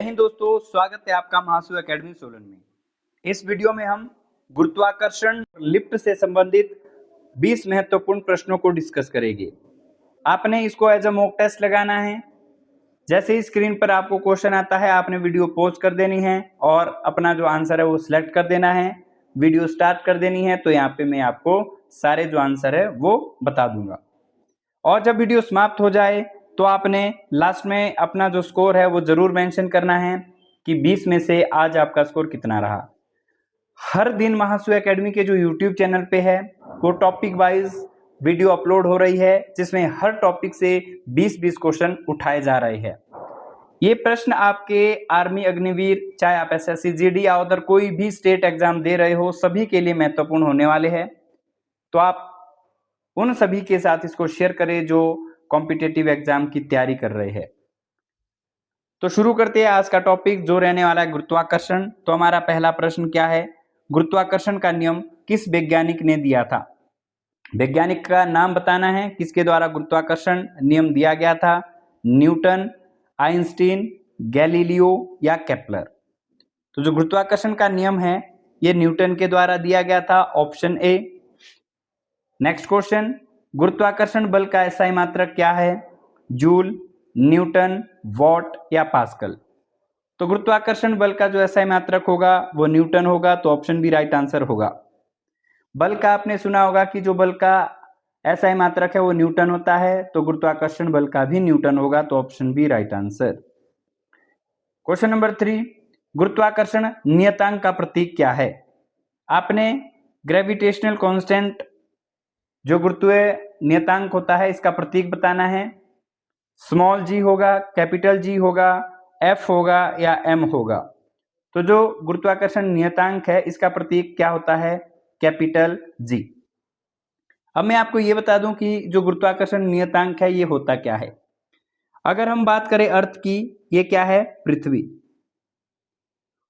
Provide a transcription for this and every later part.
जय हिंद दोस्तों, स्वागत है आपका महासु एकेडमी सोलन में। इस वीडियो में हम गुरुत्वाकर्षण लिफ्ट से संबंधित 20 महत्वपूर्ण प्रश्नों को डिस्कस करेंगे। आपने इसको एज अ मॉक टेस्ट लगाना है। जैसे ही स्क्रीन पर आपको क्वेश्चन आता है, आपने वीडियो पॉज कर देनी है और अपना जो आंसर है वो सिलेक्ट कर देना है। वीडियो स्टार्ट कर देनी है, तो यहाँ पे मैं आपको सारे जो आंसर है वो बता दूंगा। और जब वीडियो समाप्त हो जाए तो आपने लास्ट में अपना जो स्कोर है वो जरूर मेंशन करना है कि 20 में से आज आपका स्कोर कितना रहा। हर दिन महासु एकेडमी के जो यूट्यूब चैनल पे है वो टॉपिक वाइज वीडियो अपलोड हो रही है, जिसमें हर टॉपिक से 20-20 क्वेश्चन उठाए जा रहे हैं। ये प्रश्न आपके आर्मी, अग्निवीर, चाहे आप एसएससी, जीडी या अदर कोई भी स्टेट एग्जाम दे रहे हो, सभी के लिए महत्वपूर्ण होने वाले हैं। तो आप उन सभी के साथ इसको शेयर करें जो कॉम्पिटिटिव एग्जाम की तैयारी कर रहे हैं। तो शुरू करते हैं आज का टॉपिक, जो रहने वाला है गुरुत्वाकर्षण। तो हमारा पहला प्रश्न क्या है? गुरुत्वाकर्षण का नियम किस वैज्ञानिक ने दिया था? वैज्ञानिक का नाम बताना है, किसके द्वारा गुरुत्वाकर्षण नियम दिया गया था। न्यूटन, आइंस्टीन, गैलीलियो या केपलर। तो जो गुरुत्वाकर्षण का नियम है ये न्यूटन के द्वारा दिया गया था, ऑप्शन ए। नेक्स्ट क्वेश्चन, गुरुत्वाकर्षण बल का एसआई मात्रक क्या है? जूल, न्यूटन, वॉट या पास्कल। तो गुरुत्वाकर्षण बल का जो एसआई मात्रक होगा वो न्यूटन होगा, तो ऑप्शन बी राइट आंसर होगा। बल का आपने सुना होगा कि जो बल का एसआई मात्रक है वो न्यूटन होता है, तो गुरुत्वाकर्षण बल का भी न्यूटन होगा, तो option B right answer. Question number 3, गुरुत्वाकर्षण नियतांक का प्रतीक क्या है? आपने ग्रेविटेशनल कांस्टेंट जो गुरुत्वीय नियतांक होता है इसका प्रतीक बताना है। स्मॉल जी होगा, कैपिटल जी होगा, एफ होगा या एम होगा। तो जो गुरुत्वाकर्षण नियतांक है इसका प्रतीक क्या होता है? Capital G. अब मैं आपको ये बता दूं कि जो गुरुत्वाकर्षण नियतांक है ये होता क्या है। अगर हम बात करें अर्थ की, ये क्या है? पृथ्वी।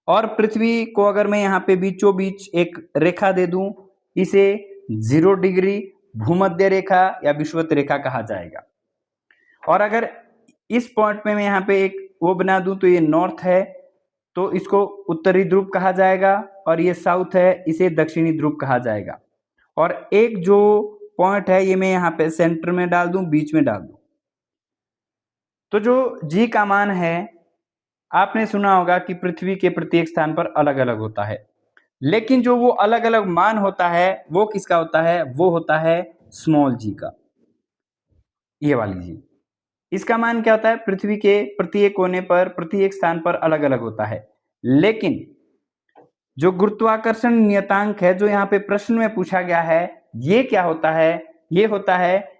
और पृथ्वी को अगर मैं यहाँ पे बीचों बीच एक रेखा दे दूं, इसे 0 डिग्री भूमध्य रेखा या विषुवत रेखा कहा जाएगा। और अगर इस पॉइंट में मैं यहाँ पे एक वो बना दूं तो ये नॉर्थ है, तो इसको उत्तरी ध्रुव कहा जाएगा, और ये साउथ है, इसे दक्षिणी ध्रुव कहा जाएगा। और एक जो पॉइंट है ये मैं यहाँ पे सेंटर में डाल दूं, बीच में डाल दूं। तो जो जी का मान है, आपने सुना होगा कि पृथ्वी के प्रत्येक स्थान पर अलग अलग होता है, लेकिन जो वो अलग अलग मान होता है वो किसका होता है? वो होता है स्मॉल जी का, ये वाली जी। इसका मान क्या होता है? पृथ्वी के प्रत्येक कोने पर, प्रत्येक स्थान पर अलग अलग होता है। लेकिन जो गुरुत्वाकर्षण नियतांक है जो यहाँ पे प्रश्न में पूछा गया है, ये क्या होता है? ये होता है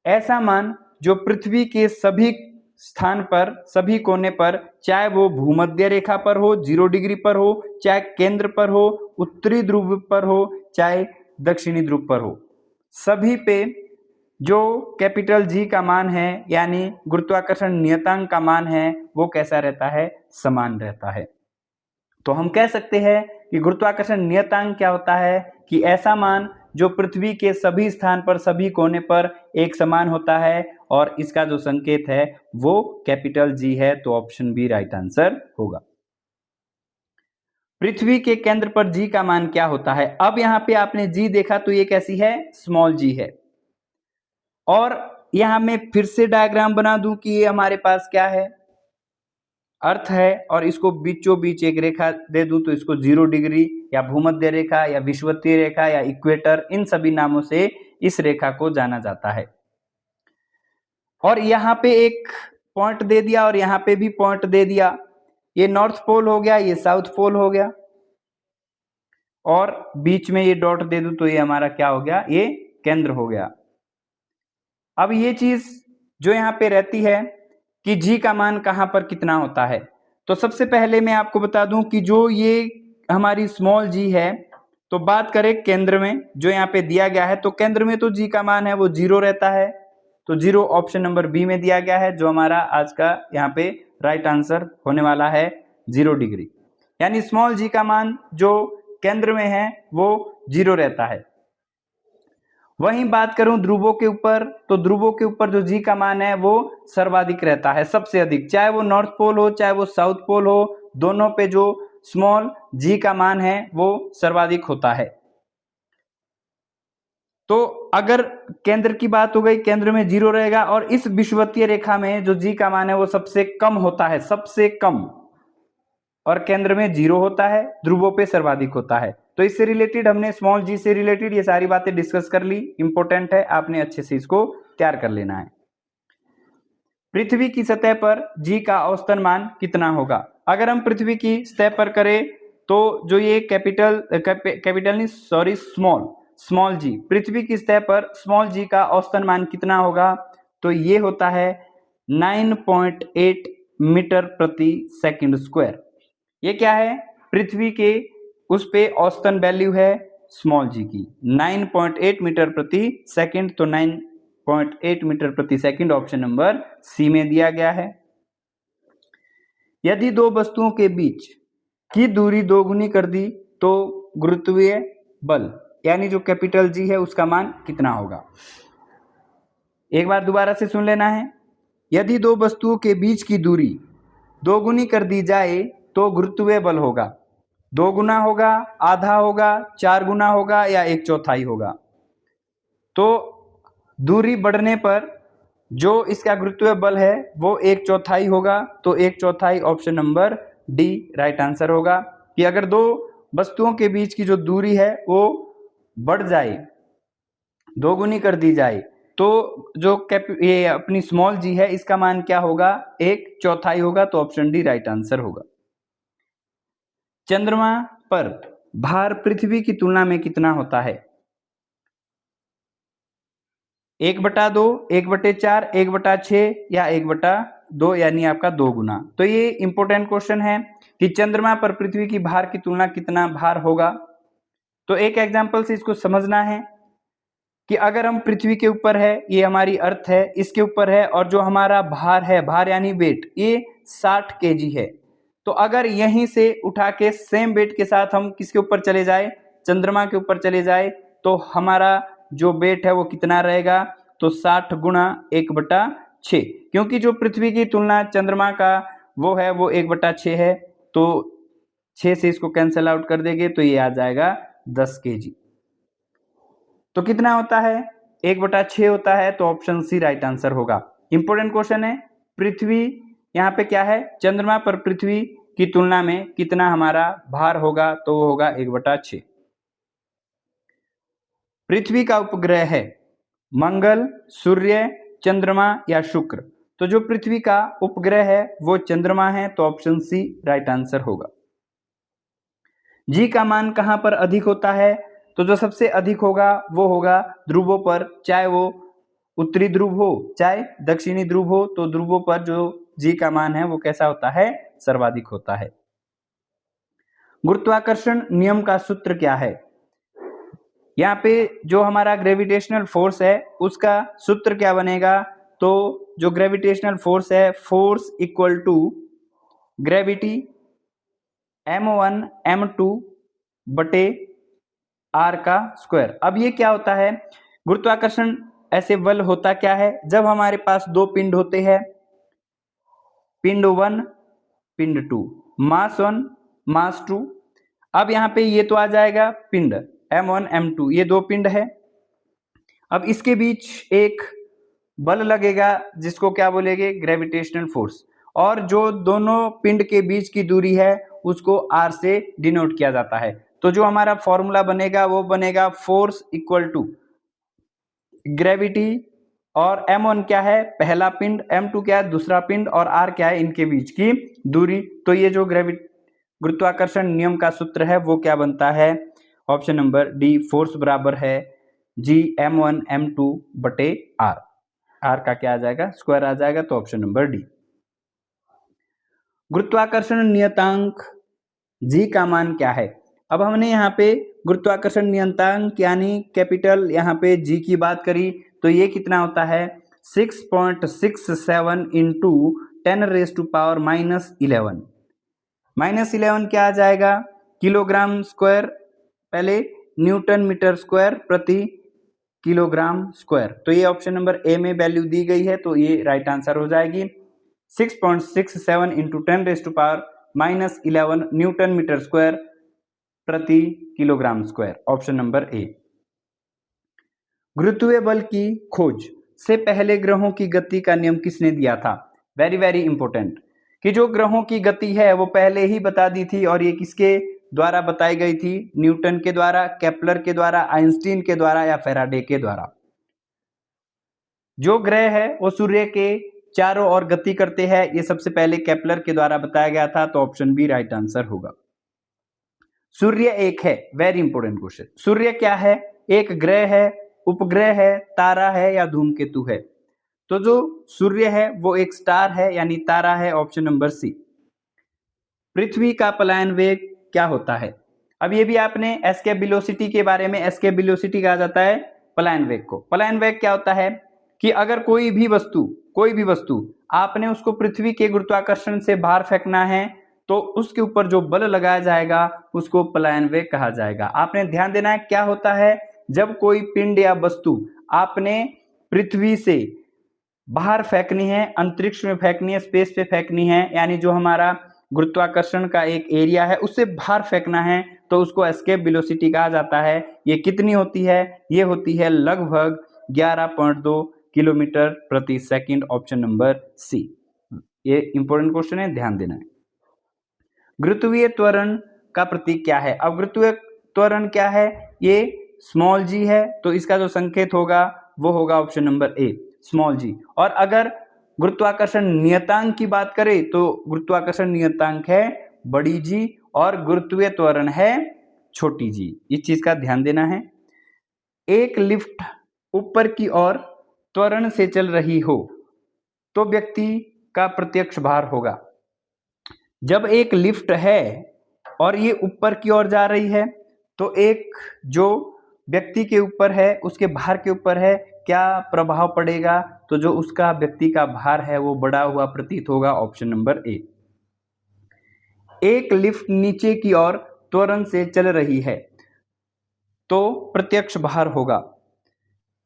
ऐसा मान जो पृथ्वी के सभी स्थान पर, सभी कोने पर, चाहे वो भूमध्य रेखा पर हो, 0 डिग्री पर हो, चाहे केंद्र पर हो, उत्तरी ध्रुव पर हो, चाहे दक्षिणी ध्रुव पर हो, सभी पे जो कैपिटल जी का मान है यानी गुरुत्वाकर्षण नियतांक का मान है वो कैसा रहता है? समान रहता है। तो हम कह सकते हैं कि गुरुत्वाकर्षण नियतांक क्या होता है कि ऐसा मान जो पृथ्वी के सभी स्थान पर, सभी कोने पर एक समान होता है, और इसका जो संकेत है वो कैपिटल जी है, तो ऑप्शन बी राइट आंसर होगा। पृथ्वी के केंद्र पर जी का मान क्या होता है? अब यहाँ पे आपने जी देखा तो ये कैसी है? स्मॉल जी है। और यहां मैं फिर से डायग्राम बना दूं कि ये हमारे पास क्या है? अर्थ है, और इसको बीचों बीच एक रेखा दे दूं तो इसको 0 डिग्री या भूमध्य रेखा या विषुवतीय रेखा या इक्वेटर, इन सभी नामों से इस रेखा को जाना जाता है। और यहाँ पे एक पॉइंट दे दिया और यहाँ पे भी पॉइंट दे दिया। ये नॉर्थ पोल हो गया, ये साउथ पोल हो गया, और बीच में ये डॉट दे दूं तो ये हमारा क्या हो गया? ये केंद्र हो गया। अब ये चीज जो यहाँ पे रहती है कि जी का मान कहाँ पर कितना होता है, तो सबसे पहले मैं आपको बता दूं कि जो ये हमारी स्मॉल जी है, तो बात करें केंद्र में जो यहाँ पे दिया गया है, तो केंद्र में तो जी का मान है वो 0 रहता है, तो 0 ऑप्शन नंबर बी में दिया गया है, जो हमारा आज का यहाँ पे राइट आंसर होने वाला है 0 डिग्री। यानी स्मॉल जी का मान जो केंद्र में है वो 0 रहता है। वहीं बात करूं ध्रुवों के ऊपर, तो ध्रुवों के ऊपर जो जी का मान है वो सर्वाधिक रहता है, सबसे अधिक, चाहे वो नॉर्थ पोल हो चाहे वो साउथ पोल हो, दोनों पे जो स्मॉल जी का मान है वो सर्वाधिक होता है। तो अगर केंद्र की बात हो गई, केंद्र में 0 रहेगा और इस विषुवतीय रेखा में जो जी का मान है वो सबसे कम होता है, सबसे कम, और केंद्र में 0 होता है, ध्रुवों पे सर्वाधिक होता है। तो इससे रिलेटेड हमने स्मॉल जी से रिलेटेड ये सारी बातें डिस्कस कर ली, इंपॉर्टेंट है, आपने अच्छे से इसको तैयार कर लेना है। पृथ्वी की सतह पर जी का औसतन मान कितना होगा? अगर हम पृथ्वी की सतह पर करें तो जो ये कैपिटल नहीं सॉरी स्मॉल जी, पृथ्वी की सतह पर स्मॉल जी का औसतन मान कितना होगा? तो ये होता है 9.8 मीटर प्रति सेकंड स्क्वायर। ये क्या है? पृथ्वी के उस पे औसतन वैल्यू है स्मॉल जी की 9.8 मीटर प्रति सेकंड, तो 9.8 मीटर प्रति सेकंड ऑप्शन नंबर सी में दिया गया है। यदि दो वस्तुओं के बीच की दूरी दोगुनी कर दी तो गुरुत्वीय बल यानी जो कैपिटल जी है उसका मान कितना होगा? एक बार दोबारा से सुन लेना है। यदि दो वस्तुओं के बीच की दूरी दोगुनी कर दी जाए तो गुरुत्वीय बल होगा, 2 गुना होगा, आधा होगा, 4 गुना होगा या 1/4 होगा? तो दूरी बढ़ने पर जो इसका गुरुत्वीय बल है वो 1/4 होगा, तो 1/4 option number D right answer होगा। कि अगर दो वस्तुओं के बीच की जो दूरी है वो बढ़ जाए, दोगुनी कर दी जाए, तो जो ये अपनी स्मॉल जी है इसका मान क्या होगा? 1/4 होगा, तो ऑप्शन डी राइट आंसर होगा। चंद्रमा पर भार पृथ्वी की तुलना में कितना होता है? 1/2, 1/4, 1/6 या 1/2 यानी आपका 2 गुना। तो ये इंपॉर्टेंट क्वेश्चन है कि चंद्रमा पर पृथ्वी की भार की तुलना कितना भार होगा। तो एक एग्जांपल से इसको समझना है कि अगर हम पृथ्वी के ऊपर है, ये हमारी अर्थ है, इसके ऊपर है, और जो हमारा भार है, भार यानी वेट, ये 60 केजी है, तो अगर यहीं से उठा के सेम वेट के साथ हम किसके ऊपर चले जाए? चंद्रमा के ऊपर चले जाए, तो हमारा जो वेट है वो कितना रहेगा? तो 60 गुणा 1/6, क्योंकि जो पृथ्वी की तुलना चंद्रमा का वो है वो 1/6 है, तो 6 से इसको कैंसिल आउट कर देंगे तो ये आ जाएगा 10 केजी। तो कितना होता है? 1/6 होता है, तो ऑप्शन सी राइट आंसर होगा। इंपॉर्टेंट क्वेश्चन है। पृथ्वी यहाँ पे क्या है? चंद्रमा पर पृथ्वी की तुलना में कितना हमारा भार होगा? तो वो होगा 1/6। पृथ्वी का उपग्रह है मंगल, सूर्य, चंद्रमा या शुक्र? तो जो पृथ्वी का उपग्रह है वो चंद्रमा है, तो ऑप्शन सी राइट आंसर होगा। जी का मान कहां पर अधिक होता है? तो जो सबसे अधिक होगा वो होगा ध्रुवों पर, चाहे वो उत्तरी ध्रुव हो चाहे दक्षिणी ध्रुव हो, तो ध्रुवों पर जो जी का मान है वो कैसा होता है? सर्वाधिक होता है। गुरुत्वाकर्षण नियम का सूत्र क्या है? यहाँ पे जो हमारा ग्रेविटेशनल फोर्स है उसका सूत्र क्या बनेगा? तो जो ग्रेविटेशनल फोर्स है, force equal to gravity m1 m2 बटे r का स्क्वायर। अब ये क्या होता है? गुरुत्वाकर्षण ऐसे बल होता क्या है? जब हमारे पास दो पिंड होते हैं, पिंड 1 पिंड 2, मास 1 मास 2। अब यहाँ पे ये तो आ जाएगा पिंड m1 m2, ये दो पिंड है। अब इसके बीच एक बल लगेगा जिसको क्या बोलेंगे? Gravitational force. और जो दोनों पिंड के बीच की दूरी है उसको r से डिनोट किया जाता है। तो जो हमारा फॉर्मूला बनेगा वो बनेगा फोर्स इक्वल टू ग्रेविटी, और m1 क्या है? पहला पिंड, m2 क्या है? दूसरा पिंड, और r क्या है? इनके बीच की दूरी। तो ये जो गुरुत्वाकर्षण नियम का सूत्र है वो क्या बनता है? ऑप्शन नंबर डी, फोर्स बराबर है जी m1 m2 बटे r। r का क्या आ जाएगा? स्क्वायर आ जाएगा, तो ऑप्शन नंबर डी। गुरुत्वाकर्षण नियतांक जी का मान क्या है? अब हमने यहाँ पे गुरुत्वाकर्षण नियतांक यानी कैपिटल यहाँ पे जी की बात करी, तो ये कितना होता है? 6.67 इंटू 10⁻⁻11। -11 क्या आ जाएगा? किलोग्राम स्क्वायर, पहले न्यूटन मीटर स्क्वायर प्रति किलोग्राम स्क्वायर। तो ये ऑप्शन नंबर ए में वैल्यू दी गई है, तो ये राइट आंसर हो जाएगी। 6.67 इंटू 10⁻⁻11 न्यूटन मीटर स्क्वायर प्रति kilogram square, option number A. गुरुत्वीय बल की खोज से पहले ग्रहों की गति का नियम किसने दिया था? वेरी वेरी इंपॉर्टेंट, कि जो ग्रहों की गति है वो पहले ही बता दी थी, और ये किसके द्वारा बताई गई थी? न्यूटन के द्वारा, केपलर के द्वारा, आइंस्टीन के द्वारा या फैराडे के द्वारा। जो ग्रह है वो सूर्य के चारों ओर गति करते हैं, ये सबसे पहले केपलर के द्वारा बताया गया था, तो ऑप्शन बी राइट आंसर होगा। सूर्य एक है, वेरी इंपॉर्टेंट क्वेश्चन। सूर्य क्या है? एक ग्रह है, उपग्रह है, तारा है या धूमकेतु है? तो जो सूर्य है वो एक स्टार है, यानी तारा है, ऑप्शन नंबर सी। पृथ्वी का पलायन वेग क्या होता है? अब ये भी आपने एस्केप वेलोसिटी के बारे में, एस्केप वेलोसिटी कहा जाता है पलायन वेग को। पलायन वेग क्या होता है कि अगर कोई भी वस्तु आपने उसको पृथ्वी के गुरुत्वाकर्षण से बाहर फेंकना है, तो उसके ऊपर जो बल लगाया जाएगा उसको पलायन वेग कहा जाएगा। आपने ध्यान देना है क्या होता है, जब कोई पिंड या वस्तु आपने पृथ्वी से बाहर फेंकनी है, अंतरिक्ष में फेंकनी है, स्पेस पे फेंकनी है, यानी जो हमारा गुरुत्वाकर्षण का एक एरिया है उससे बाहर फेंकना है, तो उसको एस्केप वेलोसिटी कहा जाता है। ये कितनी होती है? ये होती है लगभग 11.2 किलोमीटर प्रति सेकंड, ऑप्शन नंबर सी। ये इंपॉर्टेंट क्वेश्चन है, ध्यान देना है। गुरुत्वीय त्वरण का प्रतीक क्या है? अब गुरुत्वीय त्वरण क्या है? ये स्मॉल जी है, तो इसका जो संकेत होगा वो होगा ऑप्शन नंबर ए, स्मॉल जी। और अगर गुरुत्वाकर्षण नियतांक की बात करें तो गुरुत्वाकर्षण नियतांक है बड़ी जी और गुरुत्वीय त्वरण है छोटी जी। इस चीज का ध्यान देना है। एक लिफ्ट ऊपर की ओर त्वरण से चल रही हो तो व्यक्ति का प्रत्यक्ष भार होगा। जब एक लिफ्ट है और ये ऊपर की ओर जा रही है, तो एक जो व्यक्ति के ऊपर है उसके भार के ऊपर है, क्या प्रभाव पड़ेगा? तो जो उसका व्यक्ति का भार है वो बढ़ा हुआ प्रतीत होगा, ऑप्शन नंबर ए। एक लिफ्ट नीचे की ओर त्वरण से चल रही है तो प्रत्यक्ष भार होगा।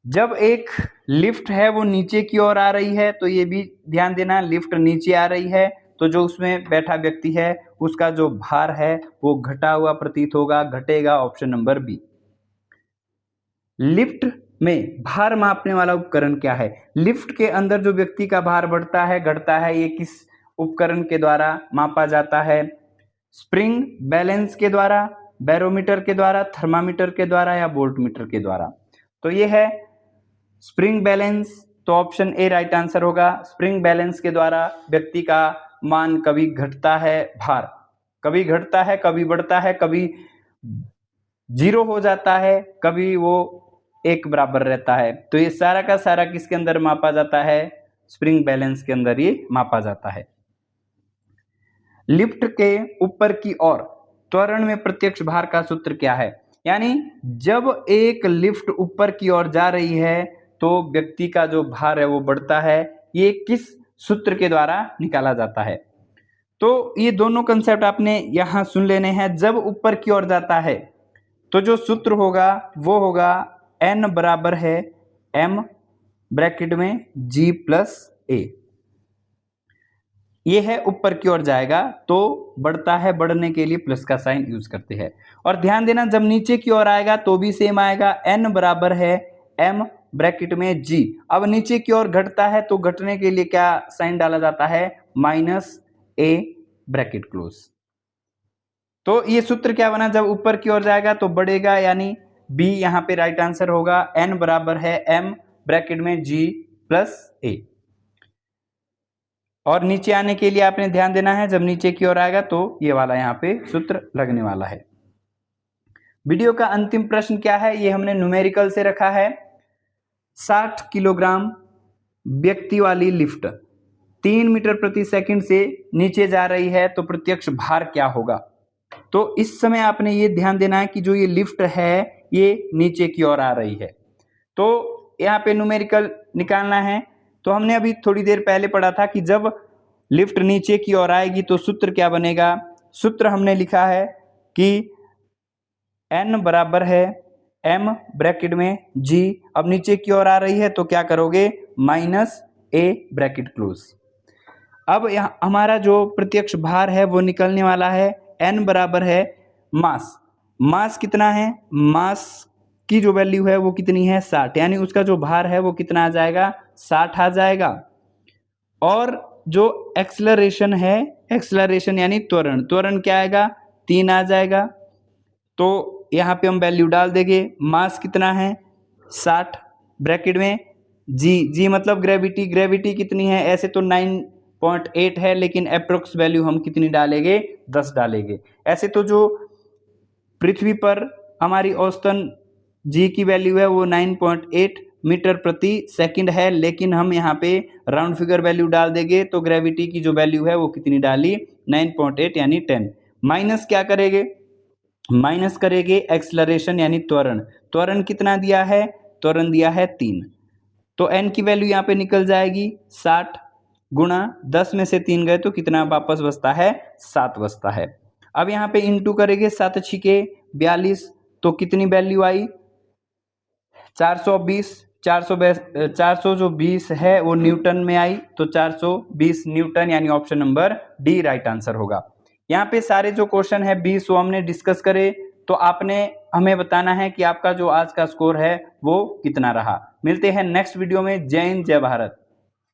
जब एक लिफ्ट है वो नीचे की ओर आ रही है, तो ये भी ध्यान देना, लिफ्ट नीचे आ रही है तो जो उसमें बैठा व्यक्ति है उसका जो भार है वो घटा हुआ प्रतीत होगा, घटेगा, ऑप्शन नंबर बी। लिफ्ट में भार मापने वाला उपकरण क्या है? लिफ्ट के अंदर जो व्यक्ति का भार बढ़ता है घटता है, ये किस उपकरण के द्वारा मापा जाता है? स्प्रिंग बैलेंस के द्वारा, बैरोमीटर के द्वारा, थर्मामीटर के द्वारा या वोल्टमीटर के द्वारा? तो ये है स्प्रिंग बैलेंस, तो ऑप्शन ए राइट आंसर होगा। स्प्रिंग बैलेंस के द्वारा व्यक्ति का मान कभी घटता है, भार कभी घटता है, कभी बढ़ता है, कभी 0 हो जाता है, कभी वो एक बराबर रहता है। तो ये सारा का सारा किसके अंदर मापा जाता है? स्प्रिंग बैलेंस के अंदर ये मापा जाता है। लिफ्ट के ऊपर की ओर त्वरण में प्रत्यक्ष भार का सूत्र क्या है? यानी जब एक लिफ्ट ऊपर की ओर जा रही है तो व्यक्ति का जो भार है वो बढ़ता है, ये किस सूत्र के द्वारा निकाला जाता है? तो ये दोनों कंसेप्ट आपने यहां सुन लेने हैं। जब ऊपर की ओर जाता है तो जो सूत्र होगा वो होगा n बराबर है m ब्रैकेट में g प्लस a। ये है ऊपर की ओर जाएगा तो बढ़ता है, बढ़ने के लिए प्लस का साइन यूज करते हैं। और ध्यान देना जब नीचे की ओर आएगा तो भी सेम आएगा, n बराबर है m ब्रैकेट में g। अब नीचे की ओर घटता है तो घटने के लिए क्या साइन डाला जाता है? Minus a bracket close. तो ये सूत्र क्या बना? जब ऊपर की ओर जाएगा तो बढ़ेगा, यानी बी यहाँ पे राइट आंसर होगा। n बराबर है m ब्रैकेट में g प्लस a। और नीचे आने के लिए आपने ध्यान देना है, जब नीचे की ओर आएगा तो ये वाला यहाँ पे सूत्र लगने वाला है। वीडियो का अंतिम प्रश्न क्या है? ये हमने न्यूमेरिकल से रखा है। 60 किलोग्राम व्यक्ति वाली लिफ्ट 3 मीटर प्रति सेकंड से नीचे जा रही है तो प्रत्यक्ष भार क्या होगा? तो इस समय आपने ये ध्यान देना है कि जो ये लिफ्ट है ये नीचे की ओर आ रही है, तो यहाँ पे न्यूमेरिकल निकालना है। तो हमने अभी थोड़ी देर पहले पढ़ा था कि जब लिफ्ट नीचे की ओर आएगी तो सूत्र क्या बनेगा? सूत्र हमने लिखा है कि n बराबर है m ब्रैकेट में g, अब नीचे की ओर आ रही है तो क्या करोगे, माइनस a ब्रैकेट क्लोज। अब यहाँ हमारा जो प्रत्यक्ष भार है वो निकलने वाला है, n बराबर है मास। मास कितना है, मास की जो वैल्यू है वो कितनी है 60, यानी उसका जो भार है वो कितना आ जाएगा 60 आ जाएगा। और जो एक्सलरेशन है, एक्सलरेशन यानी त्वरण, त्वरण क्या आएगा 3 आ जाएगा। तो यहाँ पे हम वैल्यू डाल देंगे, मास कितना है 60 ब्रैकेट में जी मतलब ग्रेविटी, ग्रेविटी कितनी है, ऐसे तो 9.8 है लेकिन अप्रोक्स वैल्यू हम कितनी डालेंगे 10 डालेंगे। ऐसे तो जो पृथ्वी पर हमारी औसतन जी की वैल्यू है वो 9.8 मीटर प्रति सेकंड है, लेकिन हम यहाँ पे राउंड फिगर वैल्यू डाल देंगे तो ग्रेविटी की जो वैल्यू है वो कितनी डाली 9.8 यानी 10। माइनस क्या करेंगे, माइनस करेंगे एक्सलरेशन यानी त्वरण, त्वरण कितना दिया है, त्वरण दिया है 3, तो n की वैल्यू यहाँ पे निकल जाएगी 60 गुणा 10 में से 3 गए तो कितना वापस बचता है 7 बचता है। अब यहाँ पे इंटू करेंगे 7 छिके 42, तो कितनी वैल्यू आई 420, 400 जो 20 है वो न्यूटन में आई, तो 420 न्यूटन यानी option number D right answer होगा। यहाँ पे सारे जो क्वेश्चन है 20 वो हमने डिस्कस करे, तो आपने हमें बताना है कि आपका जो आज का स्कोर है वो कितना रहा। मिलते हैं नेक्स्ट वीडियो में। जय हिंद, जय भारत।